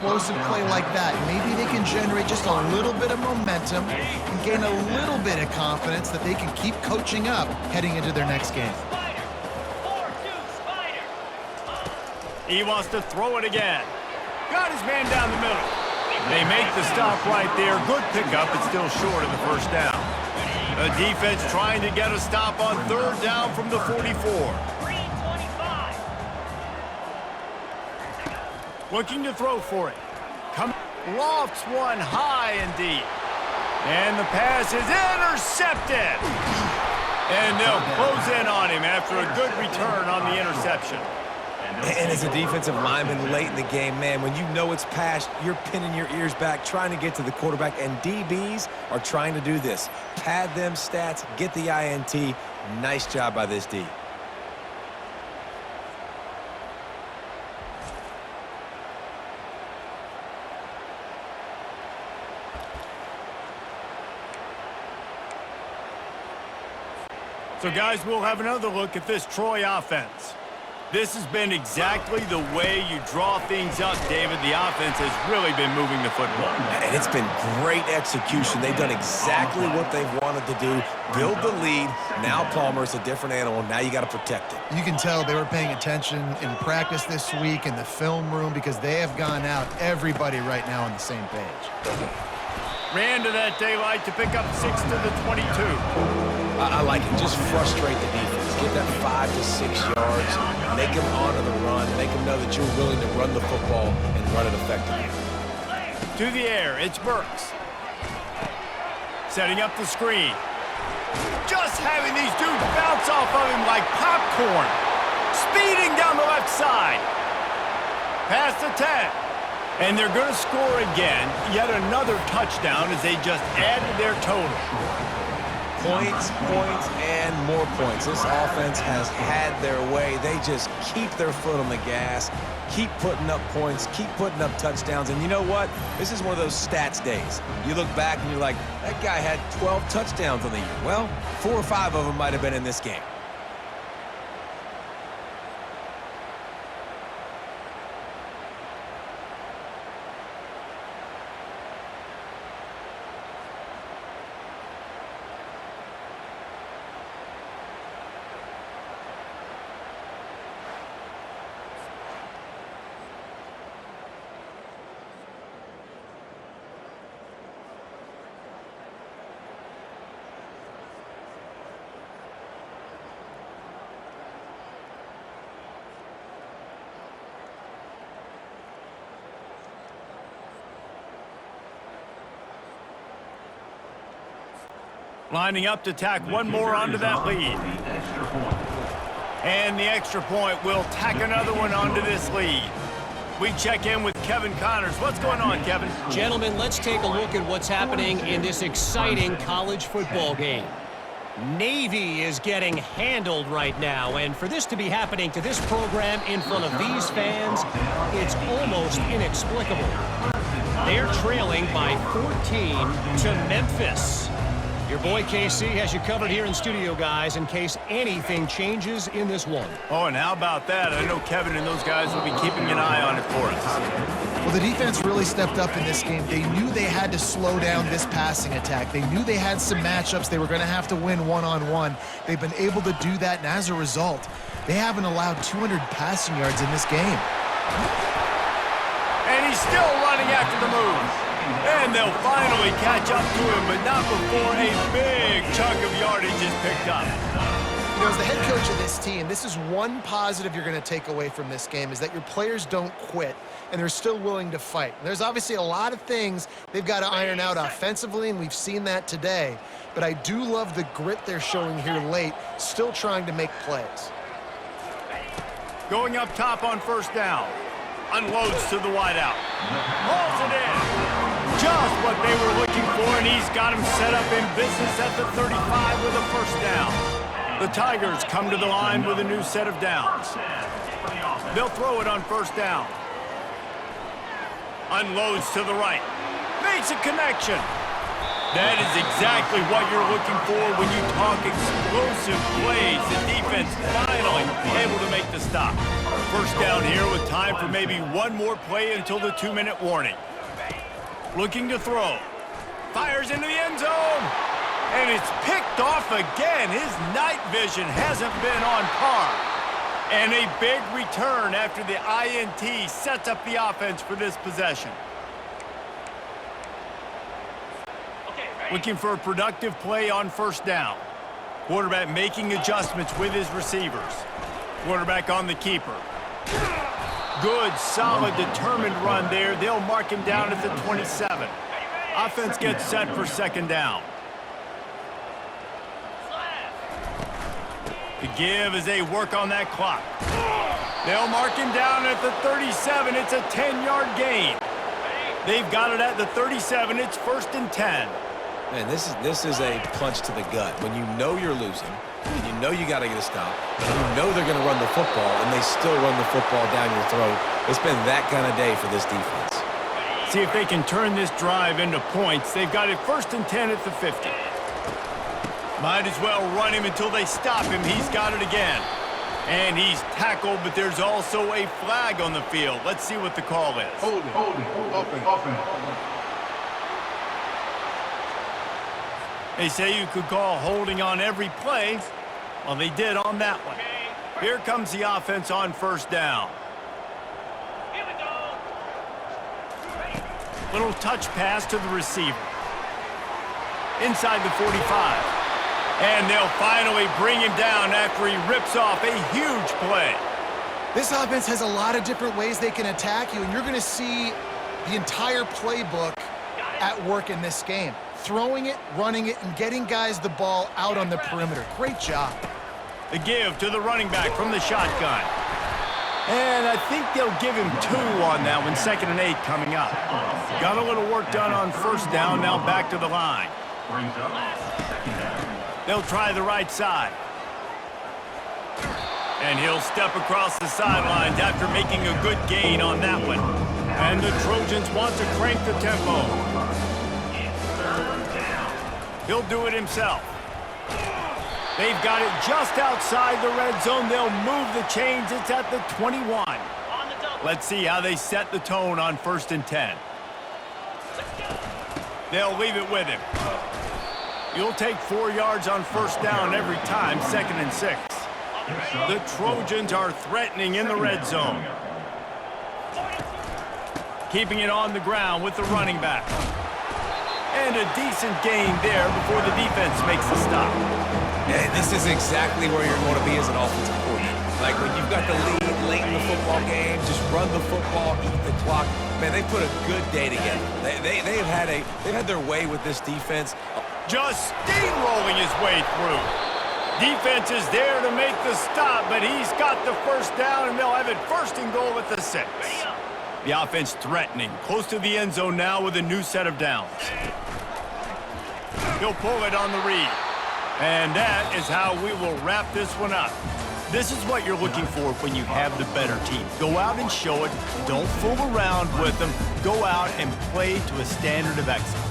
explosive play like that, maybe they can generate just a little bit of momentum and gain a little bit of confidence that they can keep coaching up heading into their next game. He wants to throw it again. Got his man down the middle. They make the stop right there. Good pickup, but still short of the first down. The defense trying to get a stop on third down from the 44. Looking to throw for it. Lofts one high and deep. And the pass is intercepted. And they'll close in on him after a good return on the interception. And as a defensive lineman late in the game, man, when you know it's passed, you're pinning your ears back, trying to get to the quarterback, and DBs are trying to do this. Pad them stats, get the INT. Nice job by this D. So, guys, we'll have another look at this Troy offense. This has been exactly the way you draw things up, David. The offense has really been moving the football. And it's been great execution. They've done exactly what they've wanted to do. Build the lead. Now Palmer's a different animal. Now you got to protect it. You can tell they were paying attention in practice this week in the film room because they have gone out, everybody right now on the same page. Ran to that daylight to pick up 6 to the 22. I like it. Just frustrate the defense. Get that 5 to 6 yards. Make them honor the run. Make them know that you're willing to run the football and run it effectively. To the air, it's Burks. Setting up the screen. Just having these dudes bounce off of him like popcorn. Speeding down the left side. Past the 10. And they're going to score again. Yet another touchdown as they just added their total. Points, points, and more points. This offense has had their way. They just keep their foot on the gas, keep putting up points, keep putting up touchdowns. And you know what? This is one of those stats days. You look back and you're like, that guy had 12 touchdowns on the year. Well, 4 or 5 of them might have been in this game. Lining up to tack one more onto that lead. And the extra point will tack another one onto this lead. We check in with Kevin Connors. What's going on, Kevin? Gentlemen, let's take a look at what's happening in this exciting college football game. Navy is getting handled right now, and for this to be happening to this program in front of these fans, it's almost inexplicable. They're trailing by 14 to Memphis. Your boy KC has you covered here in studio, guys, in case anything changes in this one. Oh, and how about that? I know Kevin and those guys will be keeping an eye on it for us. Well, the defense really stepped up in this game. They knew they had to slow down this passing attack. They knew they had some matchups they were going to have to win one-on-one. They've been able to do that, and as a result, they haven't allowed 200 passing yards in this game. And he's still running after the move. And they'll finally catch up to him, but not before a big chunk of yardage is picked up. You know, as the head coach of this team, this is one positive you're going to take away from this game, is that your players don't quit, and they're still willing to fight. There's obviously a lot of things they've got to iron out offensively, and we've seen that today. But I do love the grit they're showing here late, still trying to make plays. Going up top on first down. Unloads to the wideout. Hauls it in. Just what they were looking for, and he's got him set up in business at the 35 with a first down. The Tigers come to the line with a new set of downs. They'll throw it on first down. Unloads to the right. Makes a connection. That is exactly what you're looking for when you talk explosive plays. The defense finally able to make the stop. First down here with time for maybe one more play until the 2-minute warning. Looking to throw. Fires into the end zone. And it's picked off again. His night vision hasn't been on par. And a big return after the INT sets up the offense for this possession. Looking for a productive play on first down. Quarterback making adjustments with his receivers. Quarterback on the keeper. Good, solid, determined run there. They'll mark him down at the 27. Offense gets set for second down. The give as they work on that clock. They'll mark him down at the 37. It's a 10-yard gain. They've got it at the 37. It's 1st and 10. Man, this is a punch to the gut. When you know you're losing, and you know you got to get a stop, and you know they're going to run the football, and they still run the football down your throat. It's been that kind of day for this defense. See if they can turn this drive into points. They've got it 1st and 10 at the 50. Might as well run him until they stop him. He's got it again. And he's tackled, but there's also a flag on the field. Let's see what the call is. Holding, offense. They say you could call holding on every play. Well, they did on that one. Here comes the offense on first down. Little touch pass to the receiver. Inside the 45. And they'll finally bring him down after he rips off a huge play. This offense has a lot of different ways they can attack you, and you're going to see the entire playbook at work in this game. Throwing it, running it, and getting guys the ball out on the perimeter. Great job. The give to the running back from the shotgun. And I think they'll give him 2 on that one, 2nd and 8 coming up. Got a little work done on first down, now back to the line. They'll try the right side. And he'll step across the sidelines after making a good gain on that one. And the Trojans want to crank the tempo. He'll do it himself. They've got it just outside the red zone. They'll move the chains. It's at the 21. Let's see how they set the tone on 1st and 10. They'll leave it with him. You'll take 4 yards on first down every time, 2nd and 6. The Trojans are threatening in the red zone. Keeping it on the ground with the running back. And a decent gain there before the defense makes the stop. Yeah, this is exactly where you're going to be as an offensive coordinator. Like when you've got the lead late in the football game, just run the football, eat the clock. Man, they put a good day together. They've had their way with this defense. Just steamrolling his way through. Defense is there to make the stop, but he's got the first down, and they'll have it 1st and goal at the 6. The offense threatening, close to the end zone now with a new set of downs. He'll pull it on the read. And that is how we will wrap this one up. This is what you're looking for when you have the better team. Go out and show it. Don't fool around with them. Go out and play to a standard of excellence.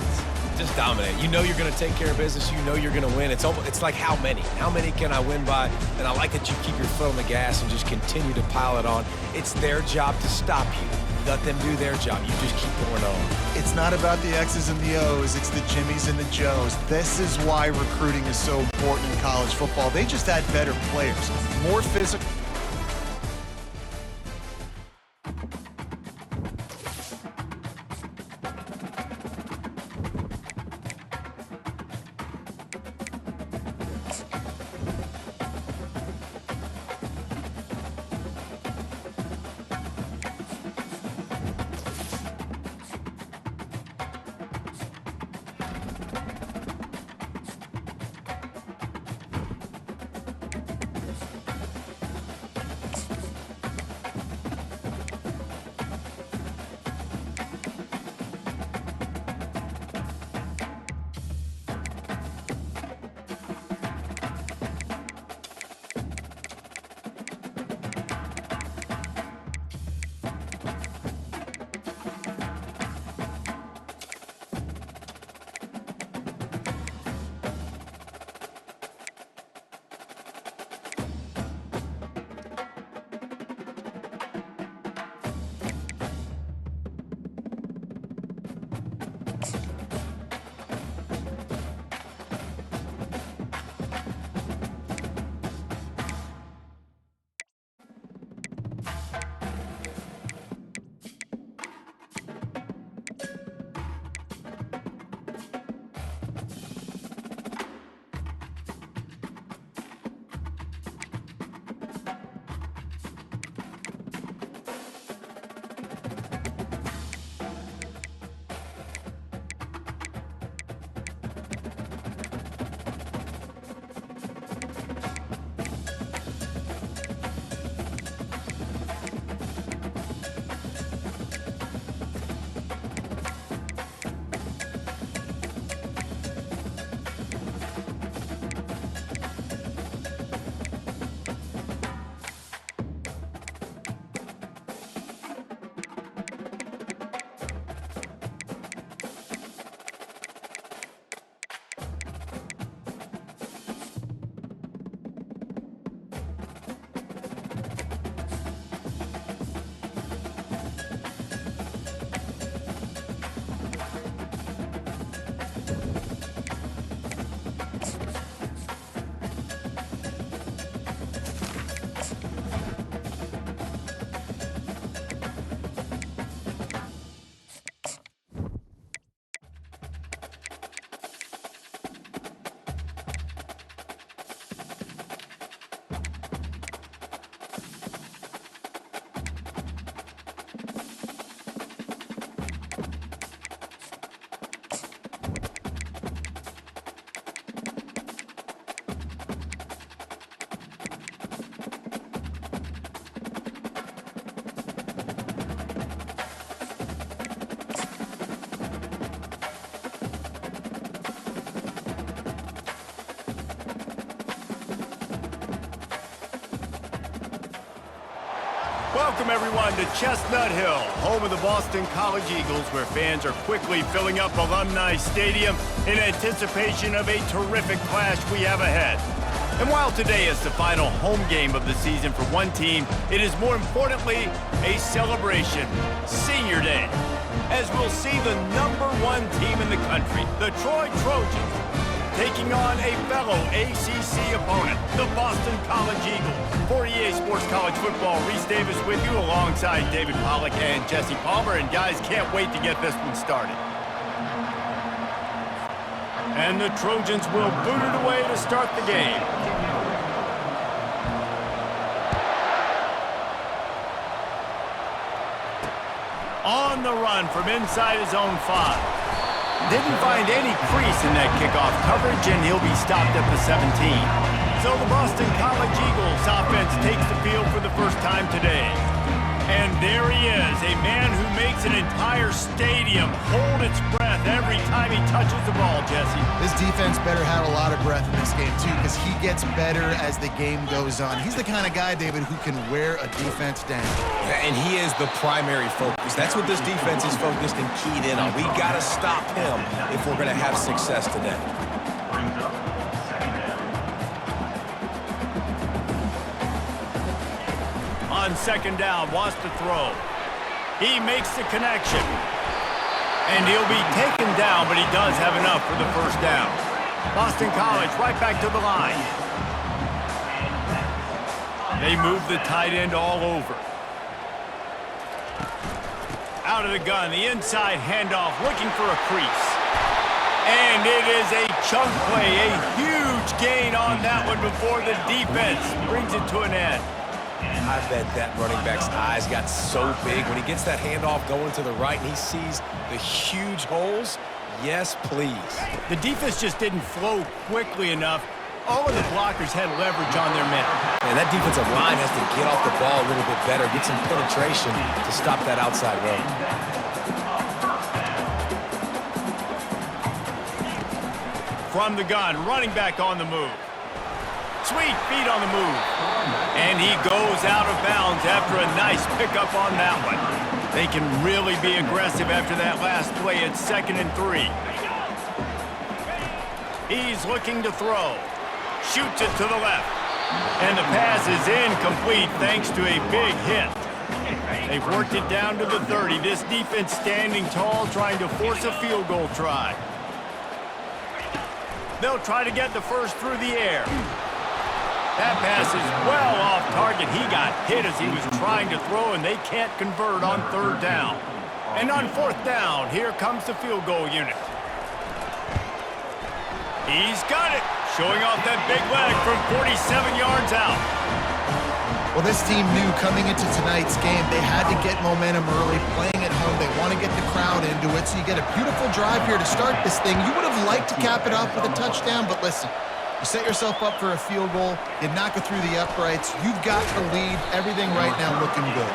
Just dominate. You know you're going to take care of business. You know you're going to win. It's like how many? How many can I win by? And I like that you keep your foot on the gas and just continue to pile it on. It's their job to stop you. Let them do their job. You just keep going on. It's not about the X's and the O's. It's the Jimmies and the Joes. This is why recruiting is so important in college football. They just add better players, more physical. Welcome, everyone, to Chestnut Hill, home of the Boston College Eagles, where fans are quickly filling up Alumni Stadium in anticipation of a terrific clash we have ahead. And while today is the final home game of the season for one team, it is more importantly a celebration, Senior Day, as we'll see the #1 team in the country, the Troy Trojans, taking on a fellow ACC opponent, the Boston College Eagles. For EA Sports College Football, Reese Davis with you alongside David Pollack and Jesse Palmer. And guys, can't wait to get this one started. And the Trojans will boot it away to start the game. On the run from inside his own 5. Didn't find any crease in that kickoff coverage, and he'll be stopped at the 17. So the Boston College Eagles offense takes the field for the first time today. And there he is, a man who makes an entire stadium hold its breath every time he touches the ball, Jesse. This defense better have a lot of breath in this game, too, because he gets better as the game goes on. He's the kind of guy, David, who can wear a defense down. And he is the primary focus. That's what this defense is focused and keyed in on. We got to stop him if we're going to have success today. On second down, wants to throw. He makes the connection. And he'll be taken down, but he does have enough for the first down. Boston College right back to the line. They move the tight end all over. Out of the gun, the inside handoff, looking for a crease. And it is a chunk play, a huge gain on that one before the defense brings it to an end. I bet that running back's eyes got so big when he gets that handoff going to the right and he sees the huge holes. Yes, please. The defense just didn't flow quickly enough. All of the blockers had leverage on their men. And that defensive line has to get off the ball a little bit better, get some penetration to stop that outside run. From the gun, running back on the move. Sweet feet on the move. And he goes out of bounds after a nice pickup on that one. They can really be aggressive after that last play. It's 2nd and 3. He's looking to throw. Shoots it to the left. And the pass is incomplete thanks to a big hit. They've worked it down to the 30. This defense standing tall, trying to force a field goal try. They'll try to get the first through the air. That pass is well off target. He got hit as he was trying to throw, and they can't convert on 3rd down. And on 4th down, here comes the field goal unit. He's got it, showing off that big leg from 47 yards out. Well, this team knew coming into tonight's game they had to get momentum early, playing at home. They want to get the crowd into it, so you get a beautiful drive here to start this thing. You would have liked to cap it off with a touchdown, but listen. You set yourself up for a field goal. You knock it through the uprights. You've got the lead. Everything right now looking good.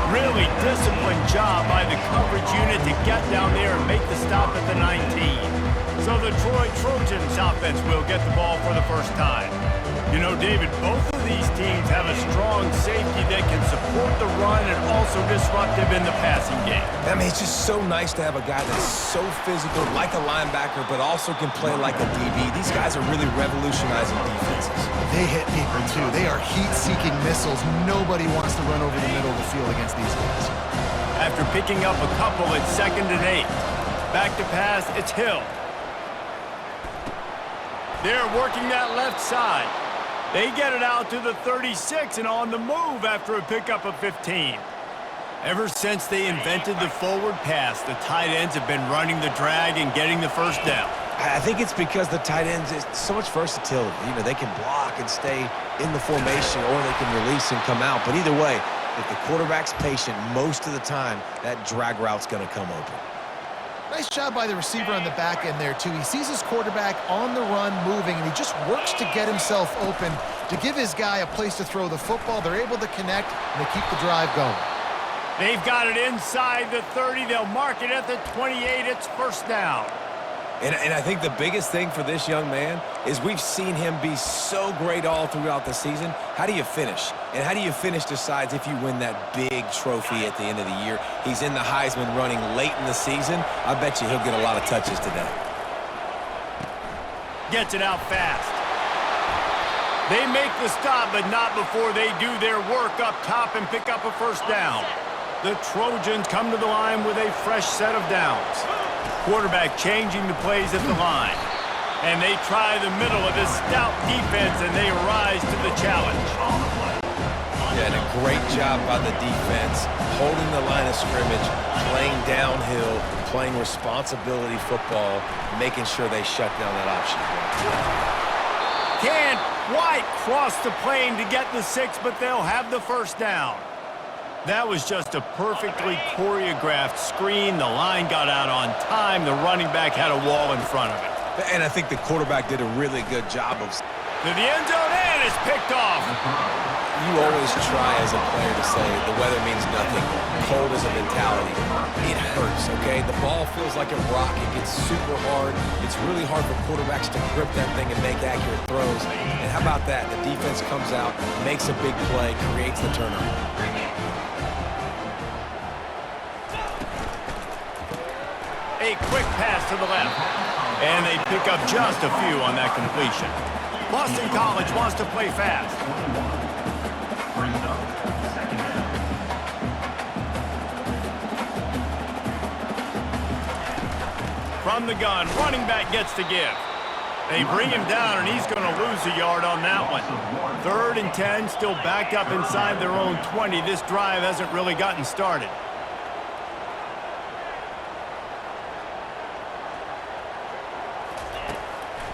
Really disciplined job by the coverage unit to get down there and make the stop at the 19. So the Troy Trojans offense will get the ball for the first time. You know, David, both of these teams have a strong safety that can support the run and also disruptive in the passing game. I mean, it's just so nice to have a guy that's so physical, like a linebacker, but also can play like a DB. These guys are really revolutionizing defenses. They hit people, too. They are heat-seeking missiles. Nobody wants to run over the middle of the field against these guys. After picking up a couple, it's 2nd and 8. Back to pass, it's Hill. They're working that left side. They get it out to the 36 and on the move after a pickup of 15. Ever since they invented the forward pass, the tight ends have been running the drag and getting the first down. I think it's because the tight ends is so much versatility. You know, they can block and stay in the formation, or they can release and come out. But either way, if the quarterback's patient most of the time, that drag route's going to come open. Nice job by the receiver on the back end there, too. He sees his quarterback on the run moving, and he just works to get himself open to give his guy a place to throw the football. They're able to connect, and they keep the drive going. They've got it inside the 30. They'll mark it at the 28. It's 1st down. And I think the biggest thing for this young man is we've seen him be so great all throughout the season. How do you finish? And how do you finish decides if you win that big trophy at the end of the year. He's in the Heisman running late in the season. I bet you he'll get a lot of touches today. Gets it out fast. They make the stop, but not before they do their work up top and pick up a first down. The Trojans come to the line with a fresh set of downs. Quarterback changing the plays at the line. And they try the middle of this stout defense, and they rise to the challenge. Yeah, and a great job by the defense, holding the line of scrimmage, playing downhill, playing responsibility football, making sure they shut down that option. Can't quite cross the plane to get the 6, but they'll have the first down. That was just a perfectly choreographed screen. The line got out on time. The running back had a wall in front of it. And I think the quarterback did a really good job of... To the end zone, and it's picked off. You always try as a player to say the weather means nothing. Cold is a mentality. It hurts, okay? The ball feels like a rock. It gets super hard. It's really hard for quarterbacks to grip that thing and make accurate throws. And how about that? The defense comes out, makes a big play, creates the turnover. A quick pass to the left. And they pick up just a few on that completion. Boston College wants to play fast. From the gun, running back gets to give. They bring him down, and he's going to lose a yard on that one. 3rd and 10, still backed up inside their own 20. This drive hasn't really gotten started.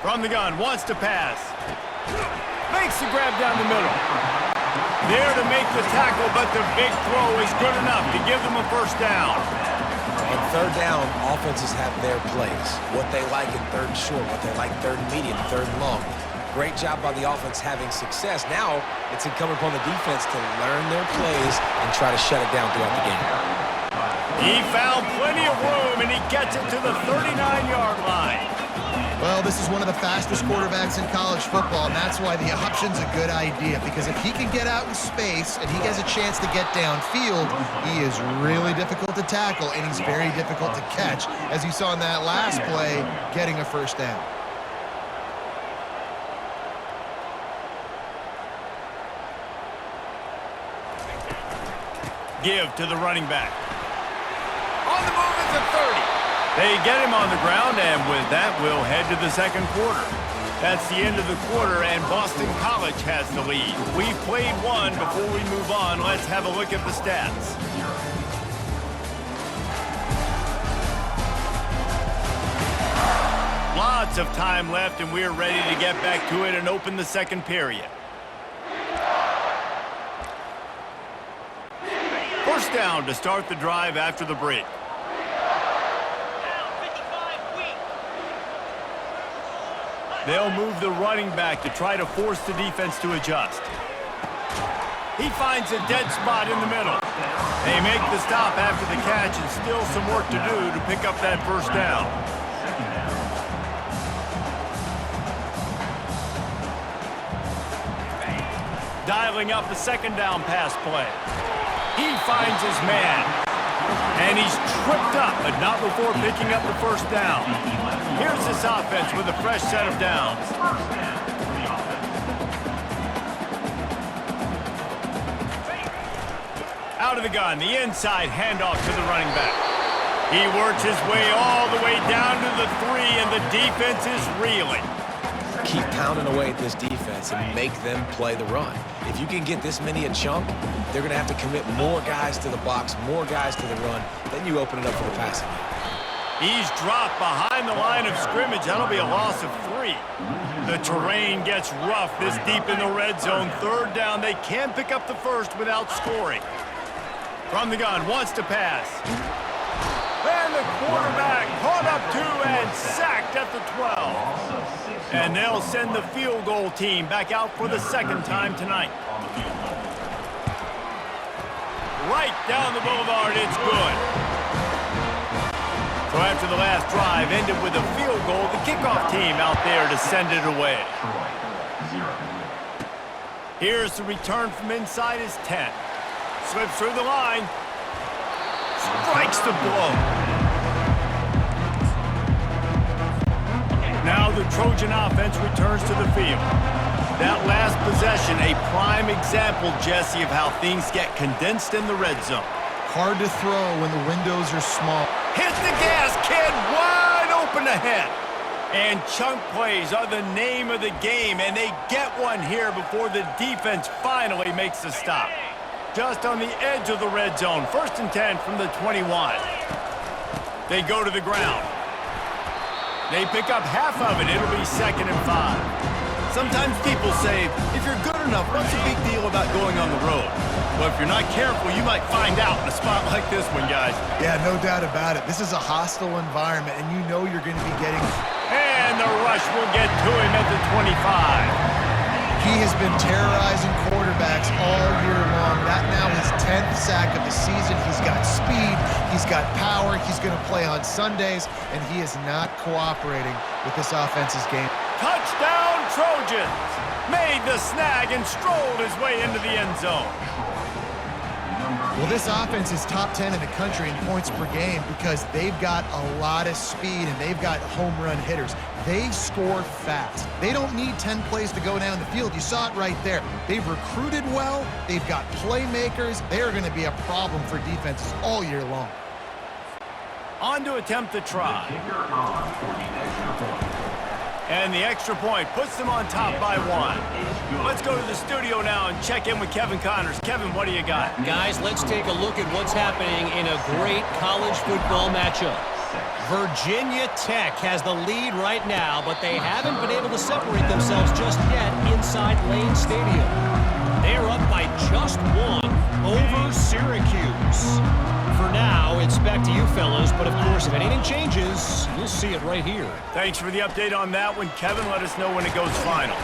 From the gun, wants to pass. Makes the grab down the middle. There to make the tackle, but the big throw is good enough to give them a first down. On 3rd down, offenses have their plays. What they like in 3rd and short, what they like 3rd and medium, 3rd and long. Great job by the offense having success. Now, it's incumbent upon the defense to learn their plays and try to shut it down throughout the game. He found plenty of room, and he gets it to the 39-yard line. Well, this is one of the fastest quarterbacks in college football, and that's why the option's a good idea, because if he can get out in space and he has a chance to get downfield, he is really difficult to tackle, and he's very difficult to catch, as you saw in that last play, getting a first down. Give to the running back. On the move is a 30. They get him on the ground, and with that, we'll head to the second quarter. That's the end of the quarter, and Boston College has the lead. We've played one. Before we move on, let's have a look at the stats. Lots of time left, and we're ready to get back to it and open the second period. First down to start the drive after the break. They'll move the running back to try to force the defense to adjust. He finds a dead spot in the middle. They make the stop after the catch, and still some work to do to pick up that first down. Dialing up the second down pass play. He finds his man. And he's tripped up, but not before picking up the first down. Here's this offense with a fresh set of downs. Out of the gun, the inside handoff to the running back. He works his way all the way down to the 3, and the defense is reeling. Keep pounding away at this defense and make them play the run. If you can get this many a chunk, they're going to have to commit more guys to the box, more guys to the run. Then you open it up for the passing game. He's dropped behind the line of scrimmage. That'll be a loss of 3. The terrain gets rough this deep in the red zone. 3rd down. They can pick up the first without scoring. From the gun, wants to pass. And the quarterback caught up to and sacked at the 12. And they'll send the field goal team back out for the second time tonight. Right down the boulevard, it's good. So after the last drive ended with a field goal, the kickoff team out there to send it away. Here's the return from inside his 10. Slips through the line. Strikes the blow. Now the Trojan offense returns to the field. That last possession, a prime example, Jesse, of how things get condensed in the red zone. Hard to throw when the windows are small. Hit the gas, kid, wide open ahead. And chunk plays are the name of the game, and they get one here before the defense finally makes the stop. Just on the edge of the red zone, 1st and 10 from the 21. They go to the ground. They pick up half of it. It'll be 2nd and 5. Sometimes people say, if you're good enough, what's the big deal about going on the road? Well, if you're not careful, you might find out in a spot like this one, guys. Yeah, no doubt about it. This is a hostile environment, and you know you're going to be getting... And the rush will get to him at the 25. He has been terrorizing quarterbacks all year long. That now his 10th sack of the season. He's got speed. He's got power. He's going to play on Sundays, and he is not cooperating with this offense's game. Touchdown, Trojans! Made the snag and strolled his way into the end zone. Well, this offense is top 10 in the country in points per game because they've got a lot of speed and they've got home run hitters. They score fast. They don't need 10 plays to go down the field. You saw it right there. They've recruited well. They've got playmakers. They are going to be a problem for defenses all year long. On to attempt the try. And the extra point puts them on top by 1. Let's go to the studio now and check in with Kevin Connors. Kevin, what do you got? Guys, let's take a look at what's happening in a great college football matchup. Virginia Tech has the lead right now, but they haven't been able to separate themselves just yet inside Lane Stadium. They're up by just 1 over Syracuse. For now, it's back to you fellas, but of course, if anything changes, you'll see it right here. Thanks for the update on that one, Kevin. Let us know when it goes final.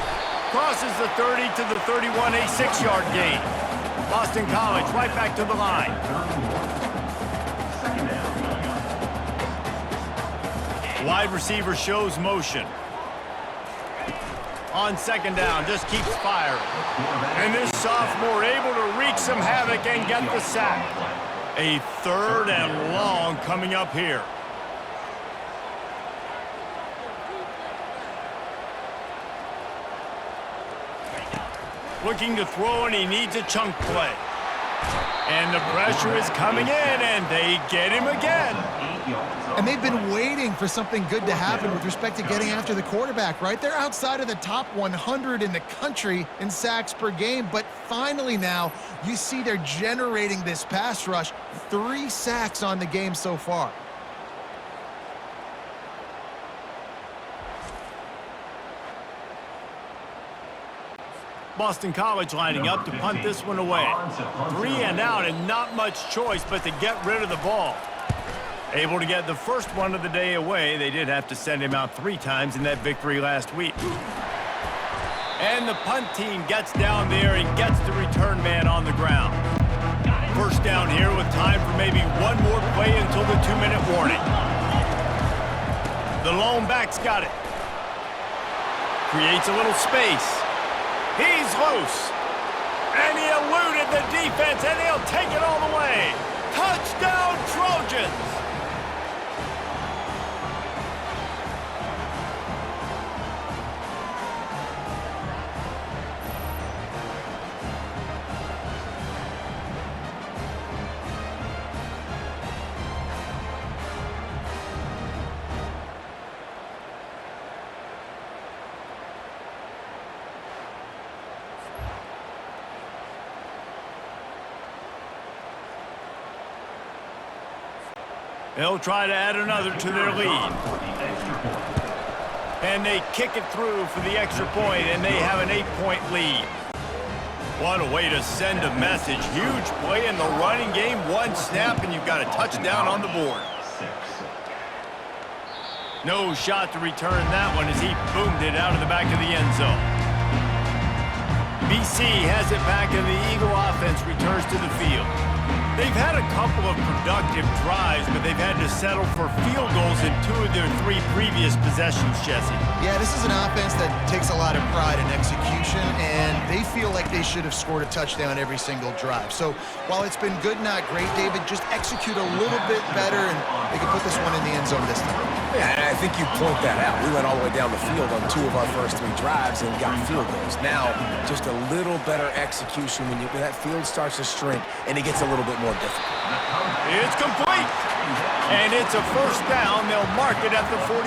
Crosses the 30 to the 31, a 6-yard gain. Boston College right back to the line. Wide receiver shows motion. On 2nd down, just keeps firing. And this sophomore able to wreak some havoc and get the sack. A 3rd and long coming up here. Looking to throw, and he needs a chunk play. And the pressure is coming in, and they get him again. And they've been waiting for something good to happen with respect to getting after the quarterback, right? They're outside of the top 100 in the country in sacks per game, but finally now you see they're generating this pass rush. 3 sacks on the game so far. Boston College lining up to punt this one away. 3 and out and not much choice but to get rid of the ball. Able to get the first one of the day away. They did have to send him out 3 times in that victory last week. And the punt team gets down there and gets the return man on the ground. First down here with time for maybe one more play until the 2-minute warning. The lone back's got it. Creates a little space. He's loose. And he eluded the defense, and he'll take it all the way. Touchdown, Trojans! They'll try to add another to their lead. And they kick it through for the extra point, and they have an 8-point lead. What a way to send a message. Huge play in the running game. 1 snap, and you've got a touchdown on the board. No shot to return that one as he boomed it out of the back of the end zone. BC has it back, and the Eagle offense returns to the field. They've had a couple of productive drives, but they've had to settle for field goals in 2 of their 3 previous possessions, Jesse. Yeah, this is an offense that takes a lot of pride in execution, and they feel like they should have scored a touchdown every single drive. So while it's been good, not great, David, just execute a little bit better, and they can put this one in the end zone this time. Yeah, and I think you point that out. We went all the way down the field on 2 of our first 3 drives and got field goals. Now, just a little better execution when that field starts to shrink and it gets a little bit more difficult. It's complete. And it's a first down. They'll mark it at the 44.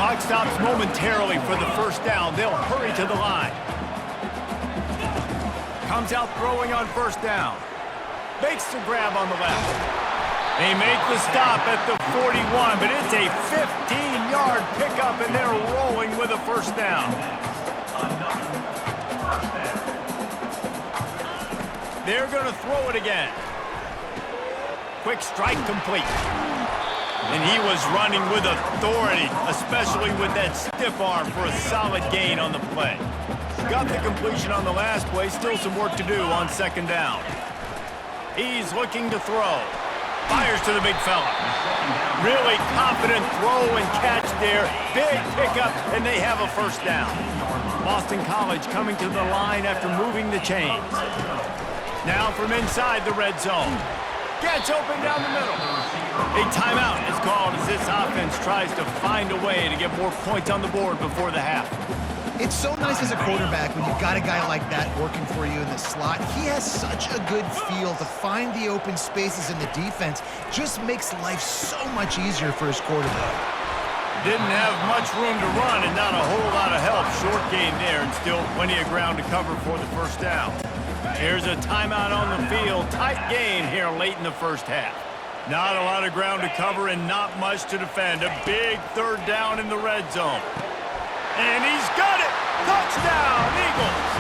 Clock stops momentarily for the first down. They'll hurry to the line. Comes out throwing on first down. Makes the grab on the left. They make the stop at the 41, but it's a 15-yard pickup, and they're rolling with a first down. They're going to throw it again. Quick strike complete. And he was running with authority, especially with that stiff arm for a solid gain on the play. Got the completion on the last play, still some work to do on second down. He's looking to throw. Fires to the big fella. Really confident throw and catch there. Big pickup, and they have a first down. Boston College coming to the line after moving the chains. Now from inside the red zone. Gets open down the middle. A timeout is called as this offense tries to find a way to get more points on the board before the half. It's so nice as a quarterback when you've got a guy like that working for you in the slot. He has such a good feel to find the open spaces in the defense. Just makes life so much easier for his quarterback. Didn't have much room to run and not a whole lot of help. Short gain there and still plenty of ground to cover for the first down. Here's a timeout on the field. Tight game here late in the first half. Not a lot of ground to cover and not much to defend. A big third down in the red zone. And he's got it! Touchdown, Eagles!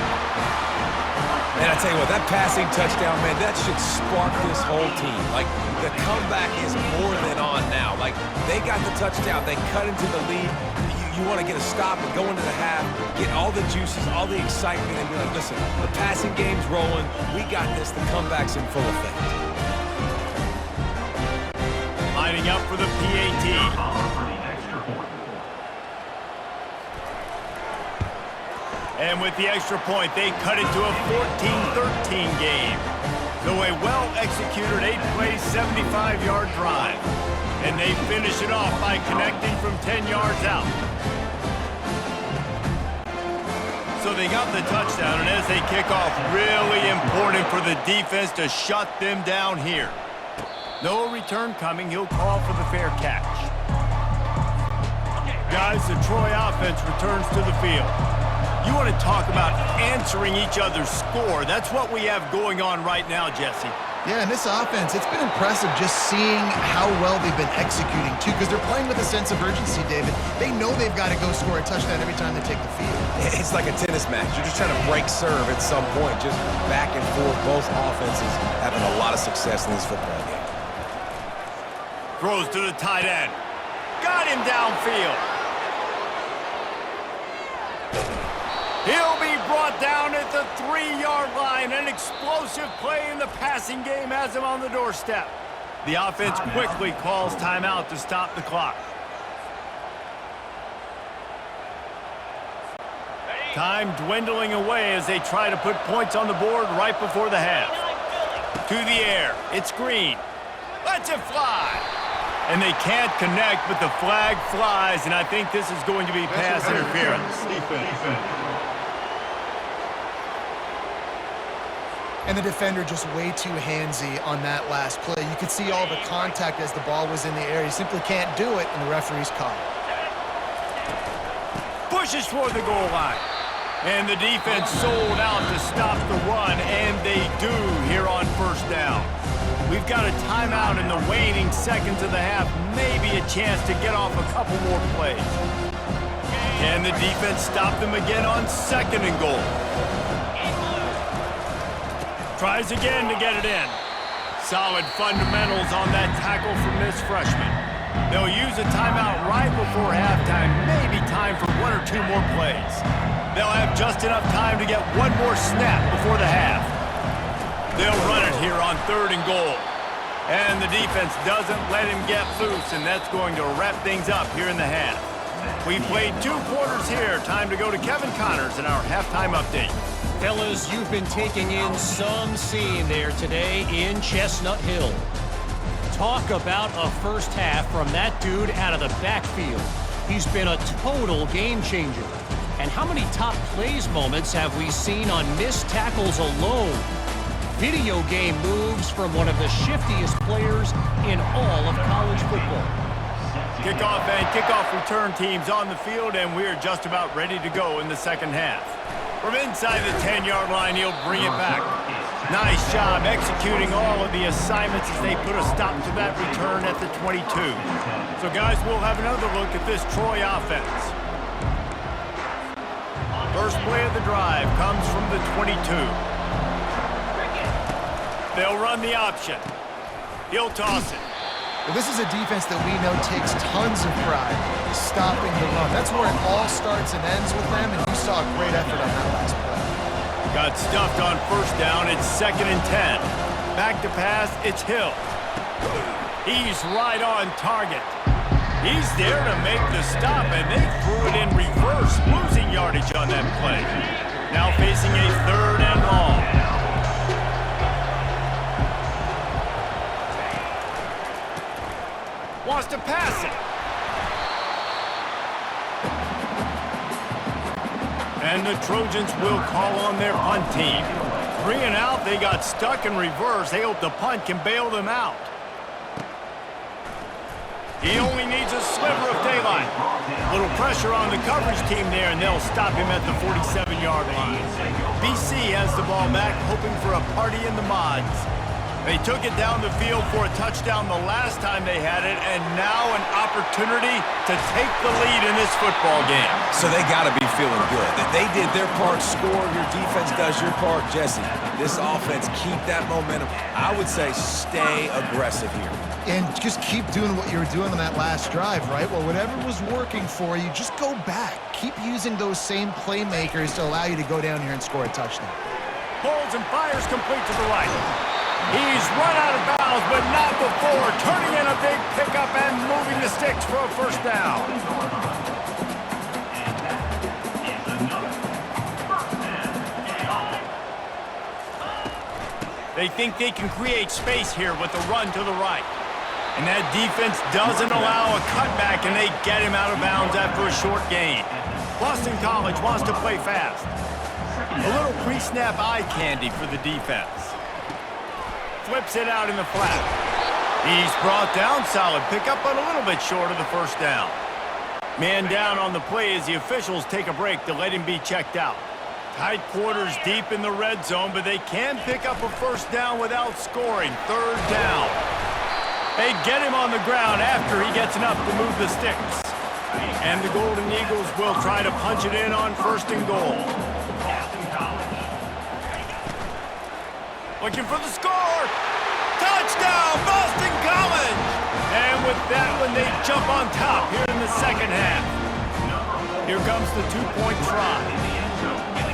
And I tell you what, that passing touchdown, man, that should spark this whole team. Like, the comeback is more than on now. Like, they got the touchdown. They cut into the lead. You want to get a stop and go into the half, get all the juices, all the excitement, and be like, listen, the passing game's rolling. We got this. The comeback's in full effect. Lining up for the PAT. And with the extra point, they cut it to a 14-13 game. So a well-executed 8-play, 75-yard drive. And they finish it off by connecting from 10 yards out. So they got the touchdown, and as they kick off, really important for the defense to shut them down here. No return coming. He'll call for the fair catch. Guys, the Troy offense returns to the field. You want to talk about answering each other's score. That's what we have going on right now, Jesse. Yeah, and this offense, it's been impressive just seeing how well they've been executing, too, because they're playing with a sense of urgency, David. They know they've got to go score a touchdown every time they take the field. It's like a tennis match. You're just trying to break serve at some point, just back and forth. Both offenses having a lot of success in this football game. Throws to the tight end. Got him downfield. He'll be brought down at the 3-yard line. An explosive play in the passing game has him on the doorstep. The offense quickly calls timeout to stop the clock. Time dwindling away as they try to put points on the board right before the half. To the air. It's Green. Lets it fly. And they can't connect, but the flag flies, and I think this is going to be pass interference. And the defender just way too handsy on that last play. You could see all the contact as the ball was in the air. He simply can't do it, and the referee's caught it. Pushes for the goal line. And the defense sold out to stop the run, and they do here on first down. We've got a timeout in the waning seconds of the half. Maybe a chance to get off a couple more plays. Can the defense stop them again on second and goal? Tries again to get it in. Solid fundamentals on that tackle from this freshman. They'll use a timeout right before halftime. Maybe time for 1 or 2 more plays. They'll have just enough time to get one more snap before the half. They'll run it here on 3rd and goal. And the defense doesn't let him get loose, and that's going to wrap things up here in the half. We've played 2 quarters here. Time to go to Kevin Connors in our halftime update. Fellas, you've been taking in some scene there today in Chestnut Hill. Talk about a first half from that dude out of the backfield. He's been a total game changer. And how many top plays moments have we seen on missed tackles alone? Video game moves from one of the shiftiest players in all of college football. Kickoff and kickoff return teams on the field, and we're just about ready to go in the second half. From inside the 10-yard line, he'll bring it back. Nice job executing all of the assignments as they put a stop to that return at the 22. So, guys, we'll have another look at this Troy offense. First play of the drive comes from the 22. They'll run the option. He'll toss it. Well, this is a defense that we know takes tons of pride stopping the run. That's where it all starts and ends with them, and you saw a great effort on that last play. Got stuffed on first down. It's 2nd and 10. Back to pass. It's Hill. He's right on target. He's there to make the stop, and they threw it in reverse, losing yardage on that play. Now facing a 3rd and long. Wants to pass it. And the Trojans will call on their punt team. 3 and out, they got stuck in reverse. They hope the punt can bail them out. He only needs a sliver of daylight. Little pressure on the coverage team there, and they'll stop him at the 47-yard line. BC has the ball back, hoping for a party in the mods. They took it down the field for a touchdown the last time they had it, and now an opportunity to take the lead in this football game. So they got to be feeling good. That they did their part, score, your defense does your part. Jesse, this offense, keep that momentum. I would say stay aggressive here. And just keep doing what you were doing on that last drive, right? Well, whatever was working for you, just go back. Keep using those same playmakers to allow you to go down here and score a touchdown. Holds and fires complete to the right. He's run out of bounds, but not before turning in a big pickup and moving the sticks for a first down. They think they can create space here with a run to the right. And that defense doesn't allow a cutback, and they get him out of bounds after a short gain. Boston College wants to play fast. A little pre-snap eye candy for the defense. Flips it out in the flat. He's brought down, solid pickup, but a little bit short of the first down. Man down on the play as the officials take a break to let him be checked out. Tight quarters deep in the red zone, but they can pick up a first down without scoring. 3rd down. They get him on the ground after he gets enough to move the sticks. And the Golden Eagles will try to punch it in on 1st and goal. Looking for the score. Touchdown, Boston College! And with that one, they jump on top here in the second half. Here comes the 2-point try.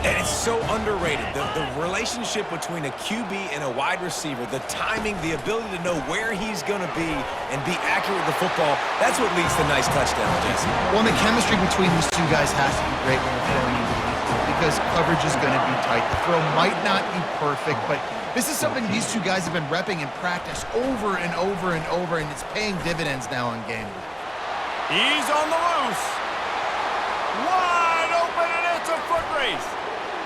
And it's so underrated. The relationship between a QB and a wide receiver, the timing, the ability to know where he's going to be and be accurate with the football, that's what leads to nice touchdowns, Jesse. Well, and the chemistry between these two guys has to be great when they're throwing into the field because coverage is going to be tight. The throw might not be perfect, but this is something these two guys have been repping in practice over and over and over, and it's paying dividends now on game day. He's on the loose. Wide open, and it's a foot race.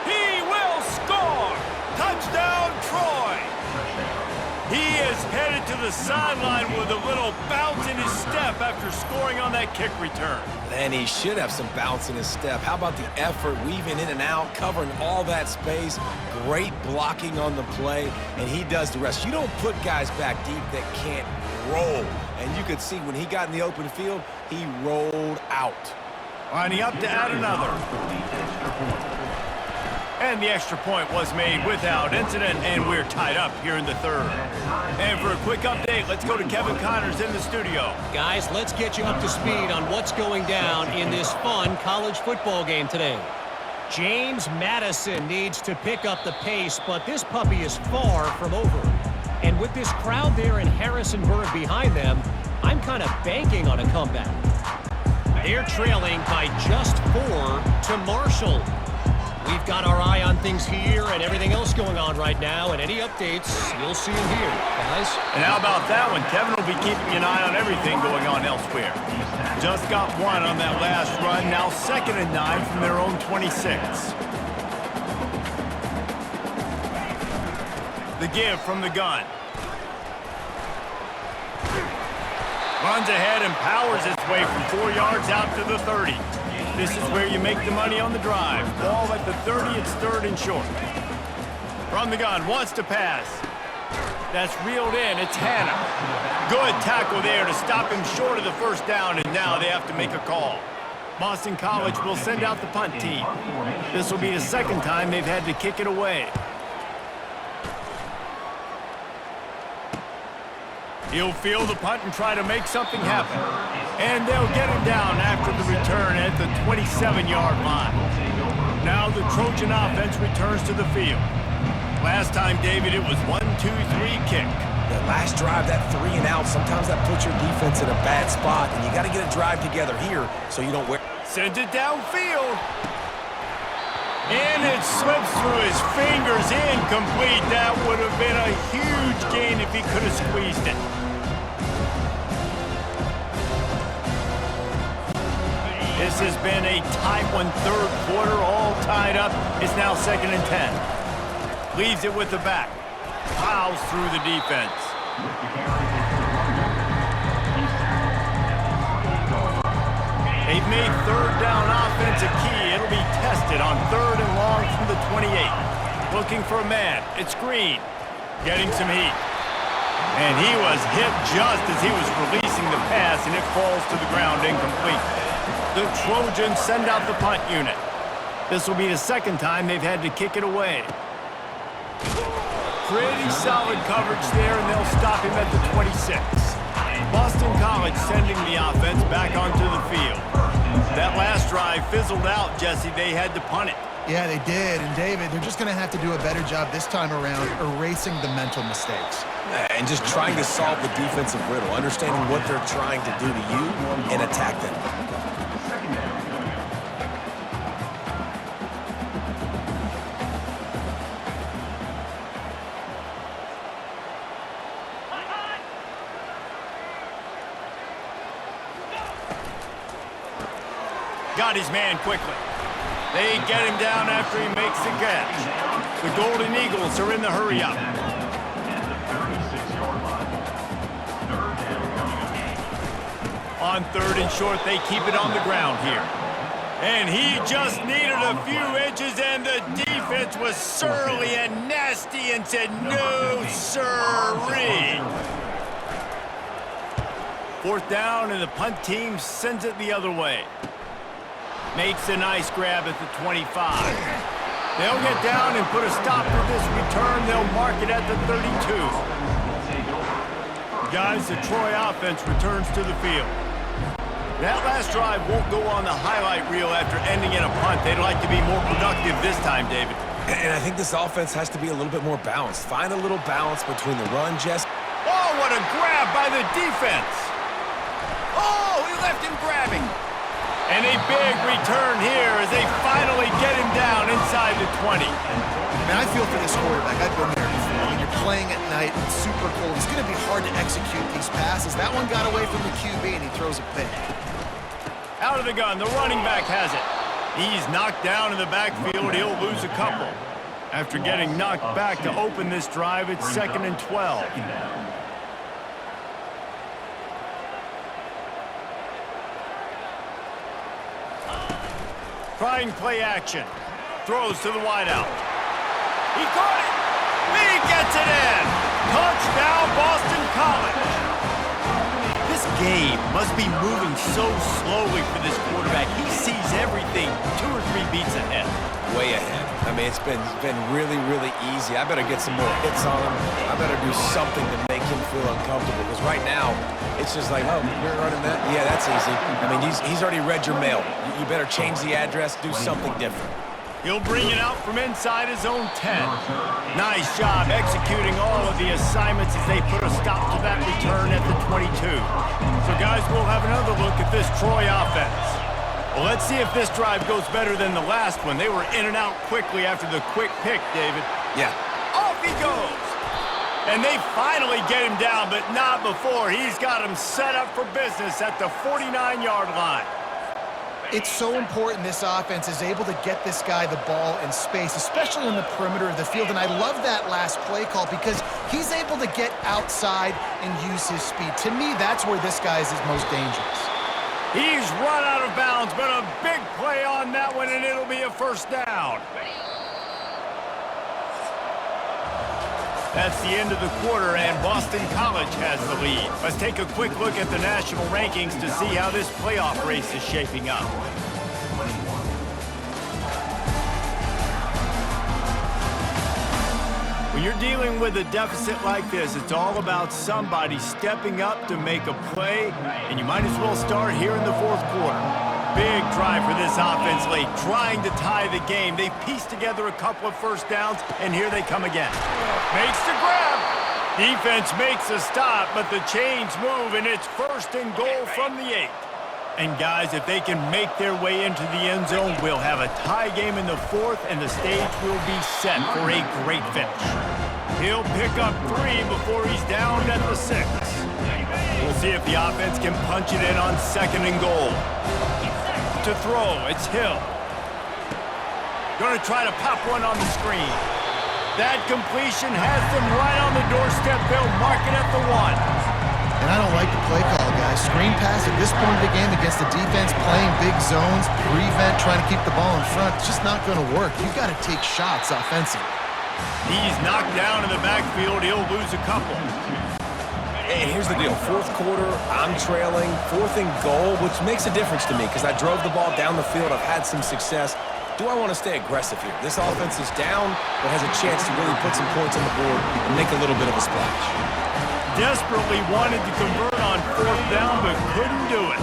He will score! Touchdown, Troy! He is headed to the sideline with a little bounce in his step after scoring on that kick return. And he should have some bounce in his step. How about the effort, weaving in and out, covering all that space, great blocking on the play, and he does the rest. You don't put guys back deep that can't roll. And you could see when he got in the open field, he rolled out. Lining up to add another. And the extra point was made without incident, and we're tied up here in the 3rd. And for a quick update, let's go to Kevin Connors in the studio. Guys, let's get you up to speed on what's going down in this fun college football game today. James Madison needs to pick up the pace, but this puppy is far from over. And with this crowd there in Harrisonburg behind them, I'm kind of banking on a comeback. They're trailing by just 4 to Marshall. We've got our eye on things here and everything else going on right now, and any updates, you'll see them here, guys. And how about that one? Kevin will be keeping an eye on everything going on elsewhere. Just got one on that last run, now 2nd and 9 from their own 26. The give from the gun. Runs ahead and powers its way from 4 yards out to the 30. This is where you make the money on the drive. Ball at the 30, it's 3rd and short. From the gun, wants to pass. That's reeled in, it's Hannah. Good tackle there to stop him short of the 1st down, and now they have to make a call. Boston College will send out the punt team. This will be the 2nd time they've had to kick it away. He'll field the punt and try to make something happen. And they'll get him down after the return at the 27-yard line. Now the Trojan offense returns to the field. Last time, David, it was 1-2-3 kick. That last drive, that 3 and out, sometimes that puts your defense in a bad spot, and you got to get a drive together here so you don't wear. Sends it downfield. And it slips through his fingers, incomplete. That would have been a huge gain if he could have squeezed it. This has been a tight one, 3rd quarter, all tied up. It's now 2nd and 10. Leaves it with the back. Plows through the defense. They've made 3rd down offense a key. It'll be tested on 3rd and long from the 28. Looking for a man. It's Green. Getting some heat. And he was hit just as he was releasing the pass, and it falls to the ground incomplete. The Trojans send out the punt unit. This will be the 2nd time they've had to kick it away. Pretty solid coverage there, and they'll stop him at the 26. Boston College sending the offense back onto the field. That last drive fizzled out, Jesse. They had to punt it. Yeah, they did. And, David, they're just going to have to do a better job this time around erasing the mental mistakes. And just trying to solve the defensive riddle, understanding what they're trying to do to you and attack them. Got his man quickly. They get him down after he makes the catch. The Golden Eagles are in the hurry-up. On 3rd and short, they keep it on the ground here. And he just needed a few inches, and the defense was surly and nasty and said, no, sirree. 4th down, and the punt team sends it the other way. Makes a nice grab at the 25. They'll get down and put a stop to this return. They'll mark it at the 32. Guys, the Troy offense returns to the field. That last drive won't go on the highlight reel after ending in a punt. They'd like to be more productive this time, David. And I think this offense has to be a little bit more balanced. Find a little balance between the run, Jess. Oh, what a grab by the defense. Oh, he left him grabbing. And a big return here as they finally get him down inside the 20. Man, I feel for this quarterback. I've been there before. When you're playing at night, it's super cold. It's going to be hard to execute these passes. That one got away from the QB, and he throws a pick. Out of the gun, the running back has it. He's knocked down in the backfield. He'll lose a couple. After getting knocked back to open this drive, it's 2nd and 12. Trying play action. Throws to the wideout. He caught it. He gets it in. Touchdown, Boston College. This game must be moving so slowly for this quarterback. He sees everything 2 or 3 beats ahead. Way ahead. I mean, it's been really, really easy. I better get some more hits on him. I better do something to make him feel uncomfortable. Because right now, it's just like, oh, you're running that? Yeah, that's easy. I mean, he's already read your mail. You better change the address, do something different. He'll bring it out from inside his own 10. Nice job executing all of the assignments as they put a stop to that return at the 22. So, guys, we'll have another look at this Troy offense. Well, let's see if this drive goes better than the last one. They were in and out quickly after the quick pick, David. Yeah. Off he goes. And they finally get him down, but not before. He's got him set up for business at the 49-yard line. It's so important this offense is able to get this guy the ball in space, especially on the perimeter of the field. And I love that last play call because he's able to get outside and use his speed. To me, that's where this guy is his most dangerous. He's run out of bounds, but a big play on that one, and it'll be a first down. That's the end of the quarter, and Boston College has the lead. Let's take a quick look at the national rankings to see how this playoff race is shaping up. When you're dealing with a deficit like this, it's all about somebody stepping up to make a play, and you might as well start here in the fourth quarter. Big drive for this offense late, trying to tie the game. They pieced together a couple of first downs, and here they come again. Makes the grab. Defense makes a stop, but the chains move, and it's first and goal from the 8. And guys, if they can make their way into the end zone, we'll have a tie game in the fourth, and the stage will be set for a great finish. He'll pick up 3 before he's down at the 6. We'll see if the offense can punch it in on second and goal. To throw, it's Hill. Going to try to pop one on the screen. That completion has them right on the doorstep. They'll mark it at the 1. And I don't like the play call, guys. Screen pass at this point of the game against the defense playing big zones, prevent, trying to keep the ball in front. It's just not going to work. You've got to take shots offensively. He's knocked down in the backfield. He'll lose a couple. And here's the deal. Fourth quarter, I'm trailing. Fourth and goal, which makes a difference to me because I drove the ball down the field. I've had some success. Do I want to stay aggressive here? This offense is down, but has a chance to really put some points on the board and make a little bit of a splash. Desperately wanted to convert on fourth down, but couldn't do it.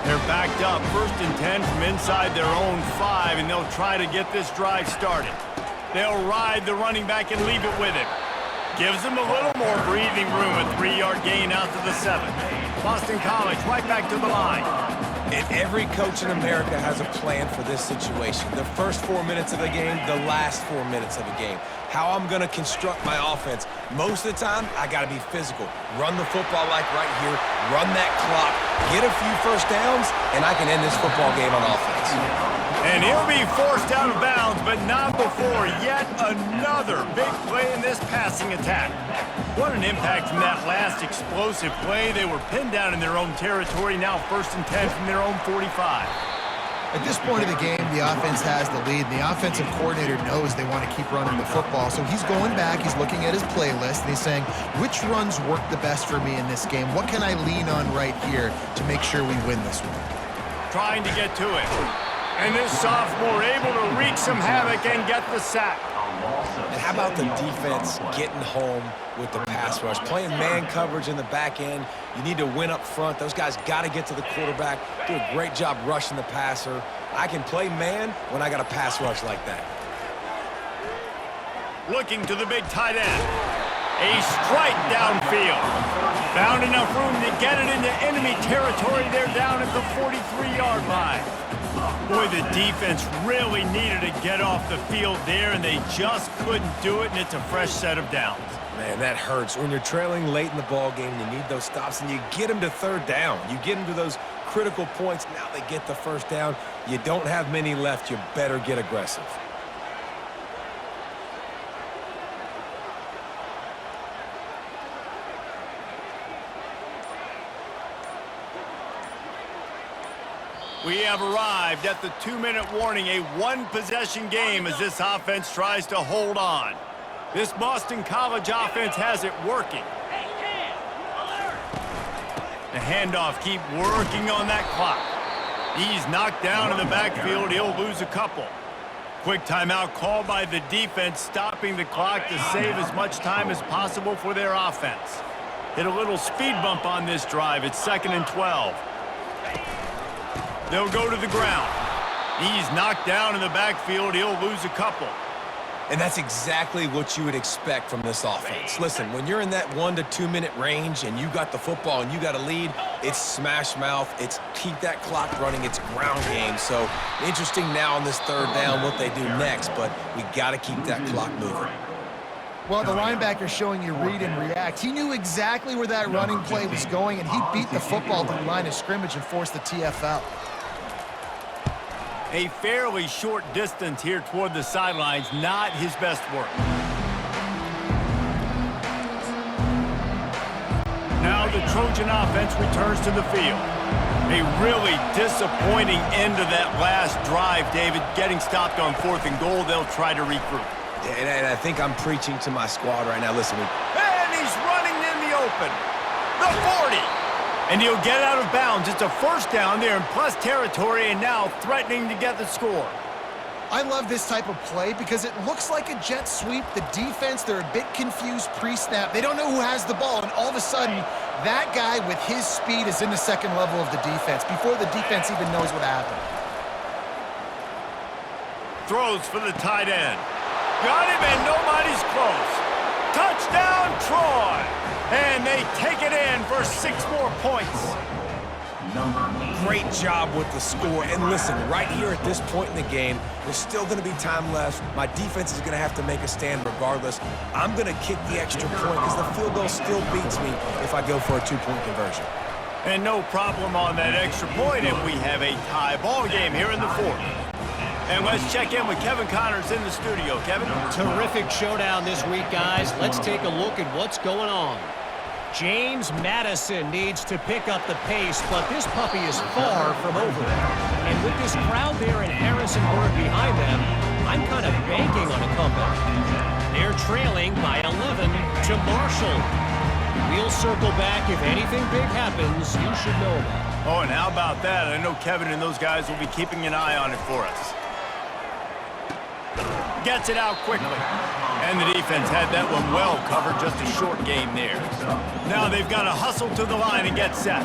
They're backed up, 1st and 10 from inside their own 5, and they'll try to get this drive started. They'll ride the running back and leave it with him. Gives them a little more breathing room, a 3-yard gain out to the 7. Boston College right back to the line. And every coach in America has a plan for this situation. The first 4 minutes of the game, the last 4 minutes of the game. How I'm going to construct my offense. Most of the time, I got to be physical. Run the football like right here. Run that clock. Get a few first downs, and I can end this football game on offense. And he'll be forced out of bounds, but not before yet another big play in this passing attack. What an impact from that last explosive play. They were pinned down in their own territory, now 1st and 10 from their own 45. At this point of the game, the offense has the lead, and the offensive coordinator knows they want to keep running the football. So he's going back, he's looking at his playlist, and he's saying, which runs work the best for me in this game? What can I lean on right here to make sure we win this one? Trying to get to it. And this sophomore able to wreak some havoc and get the sack. And how about the defense getting home with the pass rush? Playing man coverage in the back end. You need to win up front. Those guys got to get to the quarterback. Do a great job rushing the passer. I can play man when I got a pass rush like that. Looking to the big tight end. A strike downfield. Found enough room to get it into enemy territory. They're down at the 43-yard line. Boy, the defense really needed to get off the field there, and they just couldn't do it, and it's a fresh set of downs. Man, that hurts. When you're trailing late in the ball game, you need those stops, and you get them to third down. You get them to those critical points. Now they get the first down. You don't have many left. You better get aggressive. We have arrived at the 2-minute warning, a one-possession game as this offense tries to hold on. This Boston College offense has it working. The handoff, keep working on that clock. He's knocked down in the backfield. He'll lose a couple. Quick timeout called by the defense, stopping the clock to save as much time as possible for their offense. Hit a little speed bump on this drive. It's 2nd and 12. They'll go to the ground. He's knocked down in the backfield. He'll lose a couple. And that's exactly what you would expect from this offense. Listen, when you're in that 1 to 2 minute range and you got the football and you got a lead, it's smash mouth, it's keep that clock running, it's ground game. So interesting now on this third down what they do next, but we got to keep that clock moving. Well, the linebacker's showing you read and react. He knew exactly where that running play was going, and he beat the football to the line of scrimmage and forced the TFL. A fairly short distance here toward the sidelines, not his best work. Now the Trojan offense returns to the field. A really disappointing end to that last drive, David. Getting stopped on 4th and goal, they'll try to regroup. And I think I'm preaching to my squad right now. Listen, And he's running in the open. The 40. And he'll get out of bounds. It's a first down there in plus territory and now threatening to get the score. I love this type of play because it looks like a jet sweep. The defense, they're a bit confused pre-snap. They don't know who has the ball, and all of a sudden, that guy with his speed is in the second level of the defense before the defense even knows what happened. Throws for the tight end. Got him and nobody's close. Touchdown, Troy! And they take it in for 6 more points. great job with the score. And listen, right here at this point in the game, there's still going to be time left. My defense is going to have to make a stand regardless. I'm going to kick the extra point because the field goal still beats me if I go for a 2-point conversion. And no problem on that extra point, and we have a tie ball game here in the fourth. And let's check in with Kevin Connors in the studio. Kevin? Terrific showdown this week, guys. Let's take a look at what's going on. James Madison needs to pick up the pace, but this puppy is far from over. And with this crowd there in Harrisonburg behind them, I'm kind of banking on a comeback. They're trailing by 11 to Marshall. We'll circle back. If anything big happens, you should know about it. Oh, and how about that? I know Kevin and those guys will be keeping an eye on it for us. Gets it out quickly. And the defense had that one well covered, just a short game there. Now they've got to hustle to the line and get set.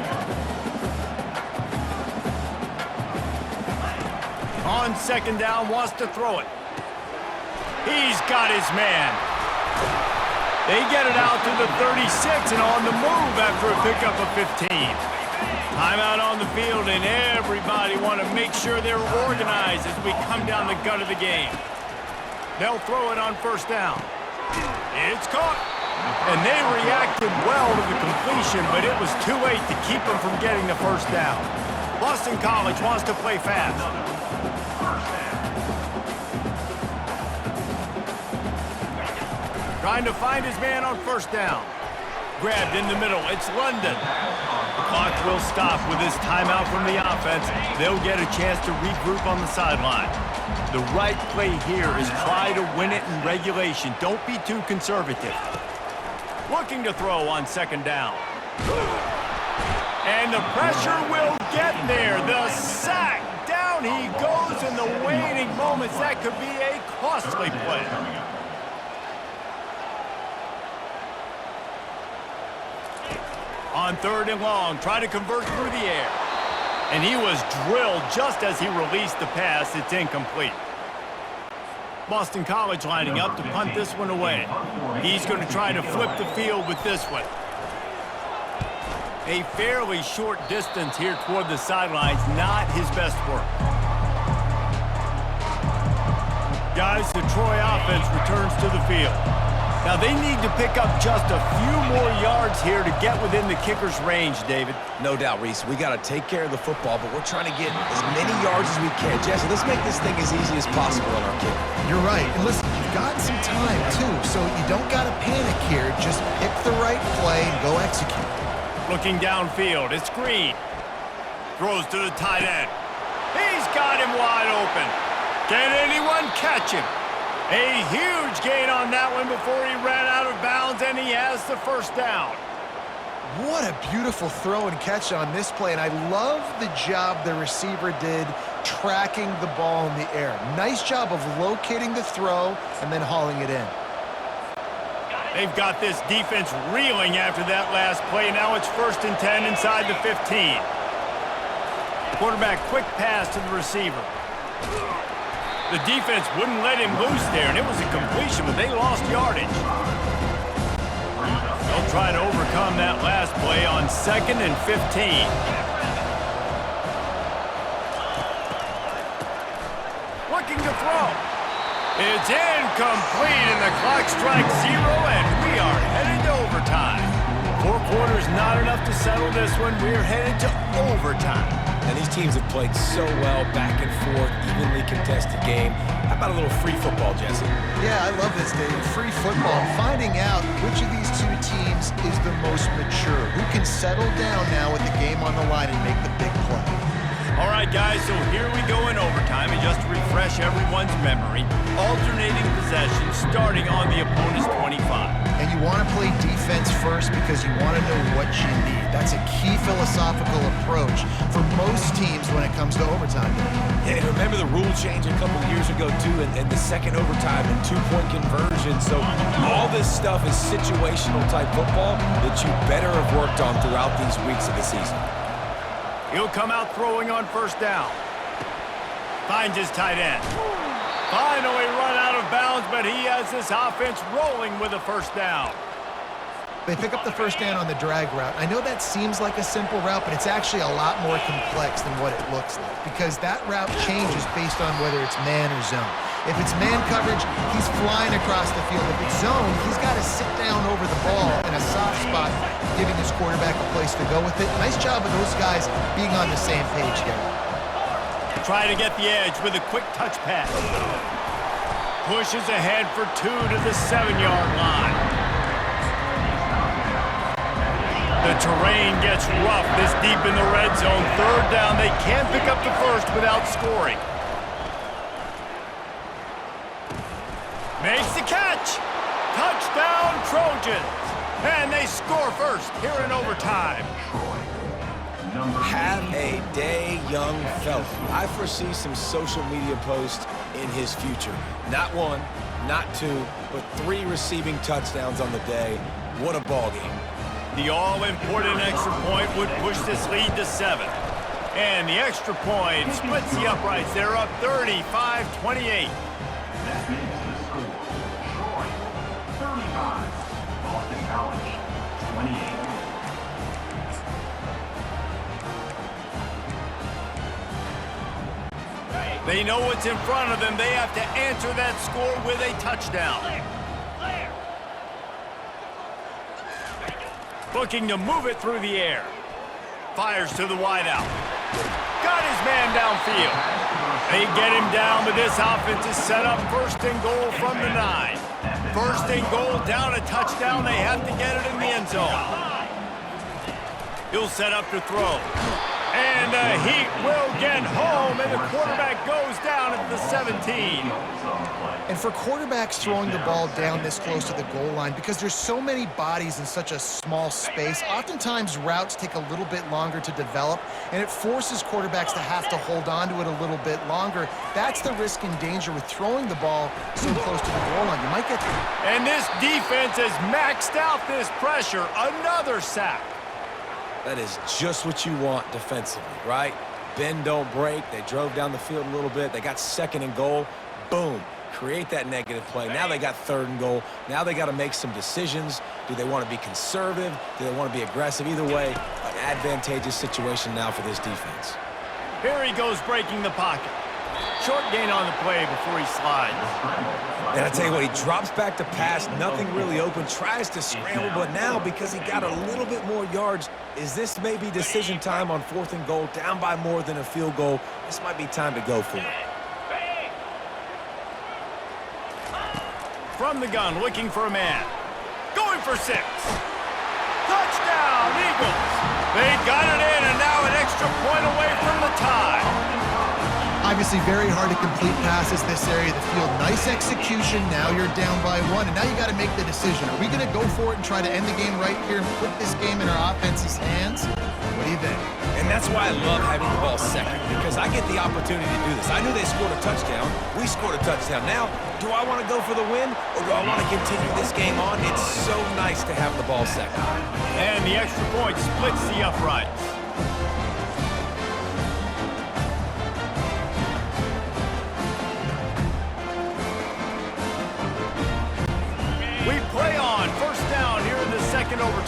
On second down, wants to throw it. He's got his man. They get it out to the 36 and on the move after a pickup of 15. Timeout on the field, and everybody want to make sure they're organized as we come down the gut of the game. They'll throw it on first down. It's caught. And they reacted well to the completion, but it was too late to keep them from getting the first down. Boston College wants to play fast. Trying to find his man on first down. Grabbed in the middle. It's London. The clock will stop with this timeout from the offense. They'll get a chance to regroup on the sideline. The right play here is try to win it in regulation. Don't be too conservative. Looking to throw on second down. And the pressure will get there. The sack. Down he goes in the waning moments. That could be a costly play. On third and long, try to convert through the air. And he was drilled just as he released the pass. It's incomplete. Boston College lining up to punt this one away. He's going to try to flip the field with this one. A fairly short distance here toward the sidelines, not his best work. Guys, the Troy offense returns to the field. Now, they need to pick up just a few more yards here to get within the kicker's range, David. No doubt, Reese. We got to take care of the football, but we're trying to get as many yards as we can. Jesse, let's make this thing as easy as possible on our kicker. You're right. And listen, you've got some time, too, so you don't got to panic here. Just pick the right play and go execute. Looking downfield, it's Green. Throws to the tight end. He's got him wide open. Can anyone catch him? A huge gain on that one before he ran out of bounds, and he has the first down. What a beautiful throw and catch on this play, and I love the job the receiver did tracking the ball in the air. Nice job of locating the throw and then hauling it in. They've got this defense reeling after that last play. Now it's 1st and 10 inside the 15. Quarterback quick pass to the receiver. The defense wouldn't let him loose there, and it was a completion, but they lost yardage. They'll try to overcome that last play on 2nd and 15. Looking to throw. It's incomplete, and the clock strikes 0, and we are headed to overtime. 4 quarters not enough to settle this one. We're headed to overtime. And these teams have played so well, back and forth, evenly contested game. How about a little free football, Jesse? Yeah, I love this, David. Free football. Finding out which of these two teams is the most mature. Who can settle down now with the game on the line and make the big play. All right, guys, so here we go in overtime, and just to refresh everyone's memory, alternating possession starting on the opponent's 25. And you want to play defense first because you want to know what you need. That's a key philosophical approach for most teams when it comes to overtime. Yeah, remember the rule change a couple years ago, too, and the second overtime and 2-point conversion. So all this stuff is situational type football that you better have worked on throughout these weeks of the season. He'll come out throwing on 1st down. Finds his tight end. Finally run out of bounds, but he has this offense rolling with a 1st down. They pick up the 1st down on the drag route. I know that seems like a simple route, but it's actually a lot more complex than what it looks like because that route changes based on whether it's man or zone. If it's man coverage, he's flying across the field. If it's zone, he's got to sit down over the ball in a soft spot, giving his quarterback a place to go with it. Nice job of those guys being on the same page there. Try to get the edge with a quick touch pass. Pushes ahead for 2 to the 7-yard line. The terrain gets rough this deep in the red zone. 3rd down, they can't pick up the 1st without scoring. Makes the catch. Touchdown, Trojans. And they score first here in overtime. Have a day, young fella. I foresee some social media posts in his future. Not 1, not 2, but 3 receiving touchdowns on the day. What a ball game. The all-important extra point would push this lead to 7. And the extra point splits the uprights. They're up 35-28. That makes the score Troy 35, Boston College 28. They know what's in front of them. They have to answer that score with a touchdown. Looking to move it through the air. Fires to the wideout. Got his man downfield. They get him down, but this offense is set up 1st and goal from the 9. 1st and goal, down a touchdown. They have to get it in the end zone. He'll set up to throw. And the Heat will get home, and the quarterback goes down at the 17. And for quarterbacks throwing the ball down this close to the goal line, because there's so many bodies in such a small space, oftentimes routes take a little bit longer to develop, and it forces quarterbacks to have to hold on to it a little bit longer. That's the risk and danger with throwing the ball so close to the goal line. You might get... And this defense has maxed out this pressure. Another sack. That is just what you want defensively, right? Bend, don't break. They drove down the field a little bit. They got 2nd and goal. Boom. Create that negative play. Now they got 3rd and goal. Now they got to make some decisions. Do they want to be conservative? Do they want to be aggressive? Either way, an advantageous situation now for this defense. Here he goes breaking the pocket. Short gain on the play before he slides. And I tell you what, he drops back to pass, nothing really open, tries to scramble, but now because he got a little bit more yards, is this maybe decision time on 4th and goal, down by more than a field goal? This might be time to go for it. From the gun, looking for a man. Going for 6. Touchdown, Eagles. They got it in, and now an extra point away from the tie. Obviously very hard to complete passes this area of the field. Nice execution. Now you're down by 1, and now you got to make the decision. Are we going to go for it and try to end the game right here and put this game in our offense's hands? What do you think? And that's why I love having the ball second, because I get the opportunity to do this. I knew they scored a touchdown. We scored a touchdown. Now, do I want to go for the win, or do I want to continue this game on? It's so nice to have the ball second. And the extra point splits the uprights.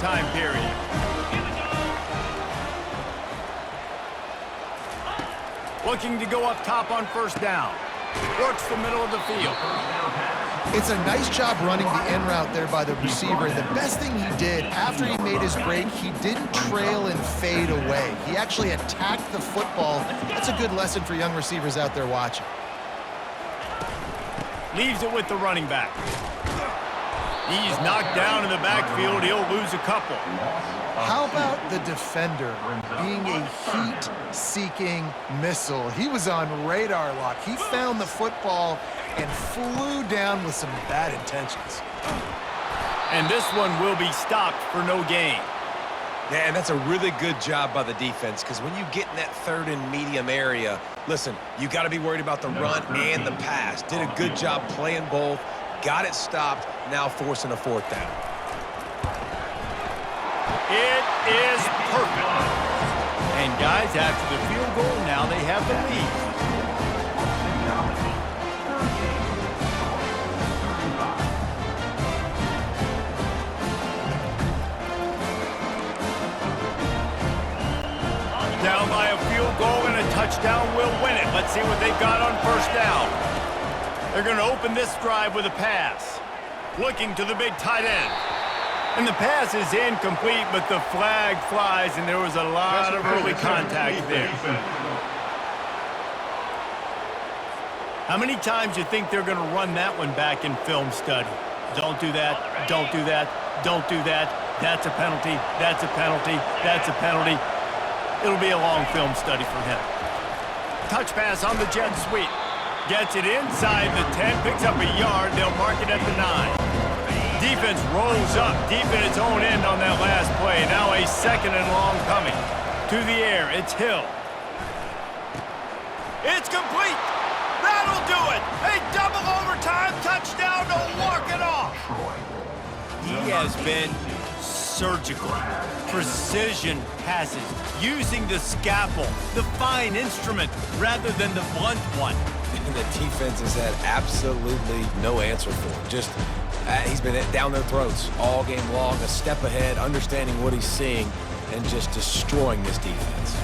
overtime period. Looking to go up top on first down. Works the middle of the field. It's a nice job running the end route there by the receiver. And the best thing he did after he made his break, he didn't trail and fade away. He actually attacked the football. That's a good lesson for young receivers out there watching. Leaves it with the running back. He's knocked down in the backfield. He'll lose a couple. How about the defender being a heat-seeking missile? He was on radar lock. He found the football and flew down with some bad intentions. And this one will be stopped for no gain. Yeah, and that's a really good job by the defense, because when you get in that third and medium area, listen, you got to be worried about the run and the pass. Did a good job playing both, got it stopped, now forcing a fourth down. It is perfect. And guys, after the field goal, now they have the lead. Down by a field goal and a touchdown will win it. Let's see what they've got on first down. They're going to open this drive with a pass. Looking to the big tight end. And the pass is incomplete, but the flag flies, and there was a lot of early contact there. How many times do you think they're going to run that one back in film study? Don't do that, don't do that, don't do that. That's a penalty, that's a penalty, that's a penalty. It'll be a long film study for him. Touch pass on the jet sweep. Gets it inside the 10, picks up a yard. They'll mark it at the 9. Defense rolls up deep in its own end on that last play. Now a second and long coming. To the air, it's Hill. It's complete. That'll do it. A double overtime touchdown to walk it off. He has been surgical. Precision passes, using the scalpel, the fine instrument, rather than the blunt one. And the defense has had absolutely no answer for him. Just, he's been down their throats all game long, a step ahead, understanding what he's seeing, and just destroying this defense.